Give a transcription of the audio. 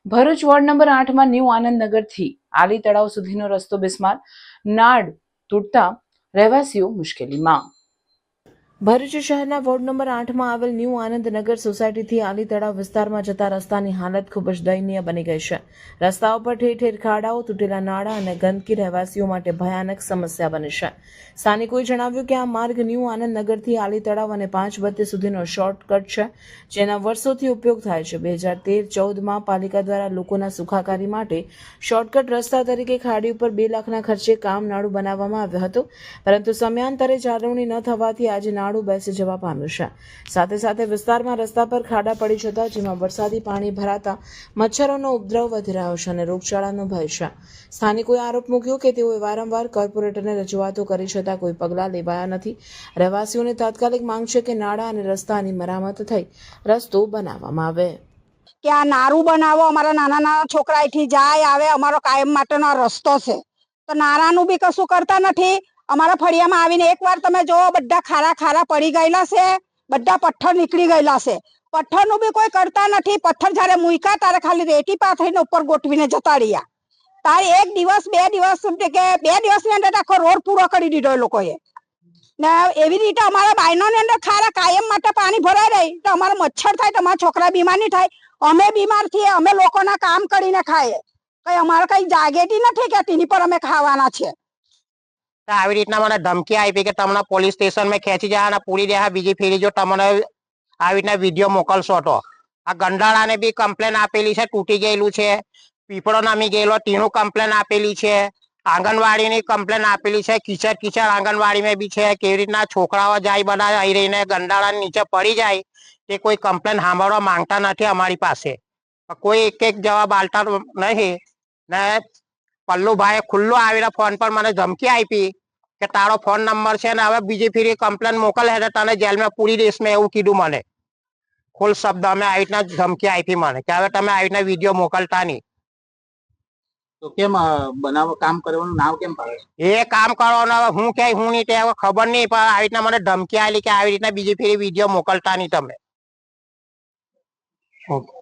Bharuch ward number 8માં new આનંદનગરથી આલી તળાવ સુધીનો રસ્તો બિસ્માર, નાળ તૂટતા રહેવાસીઓ મુશ્કેલીમાં। ભરૂચ શહેરના વોર્ડ નંબર 8માં આવેલ ન્યૂ આનંદનગર સોસાયટીથી આલી તળાવ વિસ્તારમાં જતા રસ્તાની હાલત ખૂબ જ દયનીય બની ગઈ છે। રસ્તાઓ પર ઠેર ઠેર ખાડાઓ, તૂટેલા નાળા અને ગંદકી રહેવાસીઓ માટે ભયાનક સમસ્યા બની છે। સ્થાનિકોએ જણાવ્યું કે આ માર્ગ ન્યૂ આનંદનગરથી આલી તળાવ અને 5 સુધીનો શોર્ટકટ છે, જેના વર્ષોથી ઉપયોગ થાય છે। 2013-14માં પાલિકા દ્વારા લોકોના સુખાકારી માટે શોર્ટકટ રસ્તા તરીકે ખાડી ઉપર 2 લાખના ખર્ચે કામનાળું બનાવવામાં આવ્યું હતું, પરંતુ સમયાંતરે જાળવણી ન થવાથી આજે નાળું બેસી જવા પામ્યું છે। સાથે સાથે વિસ્તારમાં રસ્તા પર ખાડા પડી જતા જેમાં વરસાદી પાણી ભરાતા મચ્છરોનો ઉપદ્રવ વધી રહ્યો છે અને રોગચાળાનો ભય છે। સ્થાનિકોએ આરોપ મૂક્યો કે તેઓએ વારંવાર કોર્પોરેટરને રજૂઆતો કરી છતાં કોઈ પગલાં લેવાયા નથી। રહેવાસીઓની તાત્કાલિક માંગ છે કે નાળા અને રસ્તાની મરામત થઈ રસ્તો બનાવવામાં આવે। કે આ નારું બનાવો, અમારા નાના નાના છોકરા અહીંથી જાય આવે, અમારો કાયમ માટેનો રસ્તો છે, તો નારાનું બી કશું કરતા નથી। અમારા ફળિયામાં આવીને એકવાર તમે જોવો, બધા ખારા ખારા પડી ગયેલા છે, બધા પથ્થર નીકળી ગયેલા છે, પથ્થરનું બી કોઈ કરતા નથી। પથ્થર જ્યારે મૂક્યા ત્યારે ખાલી રેતી પાથરીને ઉપર ગોઠવીને જતા રહ્યા। તારે 1 દિવસ 2 દિવસ કે 2 દિવસની અંદર આખો રોડ પૂરો કરી દીધો એ લોકોએ। ને એવી રીતે અમારા બાયનોની અંદર ખારા કાયમ માટે પાણી ભરાઈ રહી તો અમારે મચ્છર થાય, તો અમારા છોકરા બીમાર નહીં થાય, અમે બીમાર થઈએ, અમે લોકોના કામ કરીને ખાઈએ, કઈ અમારે કઈ જાગેતી નથી કે તેની પર અમે ખાવાના છે। આવી રીતના મને ધમકી આપી કે તમને પોલીસ સ્ટેશનમાં ખેંચી જવાના, પૂરી દેવા, બીજી ફેરી જો તમને આવી રીતના વિડીયો મોકલશો તો। આ ગંડાળાને બી કમ્પ્લેન આપેલી છે, તૂટી ગયેલું છે, પીપળો નમી ગયેલો તેનું કમ્પ્લેન આપેલી છે, આંગણવાડીની કમ્પ્લેન આપેલી છે, કિચડ કિચડ આંગણવાડીમાં બી છે। કેવી રીતના છોકરાઓ જાય બધા અહીં રહીને ગંડાળા નીચે પડી જાય તે કોઈ કમ્પ્લેન સાંભળવા માંગતા નથી અમારી પાસે। કોઈ એક જવાબ આલતા નહીં ને પલ્લુભાઈએ ખુલ્લો આવીને ફોન પર મને ધમકી આપી કે તારો ફોન નંબર છે ને હવે બીજી ફેરી કમ્પ્લેન મોકલે છે તને જેલમાં પૂરી દઈશ, મેં એવું કીધું મને ખુલ્લ શબ્દ। અમે આવી રીતના ધમકી આપી મને કે હવે તમે આવી રીતના વિડીયો મોકલતા નહીં। તો કેમ બનાવો કામ કરવાનું નામ કેમ પાડે? એ કામ કરવાનું હું કે હું નહીં તે ખબર નહીં, પણ આવી રીતના મને ધમકી આલી કે આવી રીતના બીજી ફેરી વિડીયો મોકલતા નહીં તમે। ઓકે।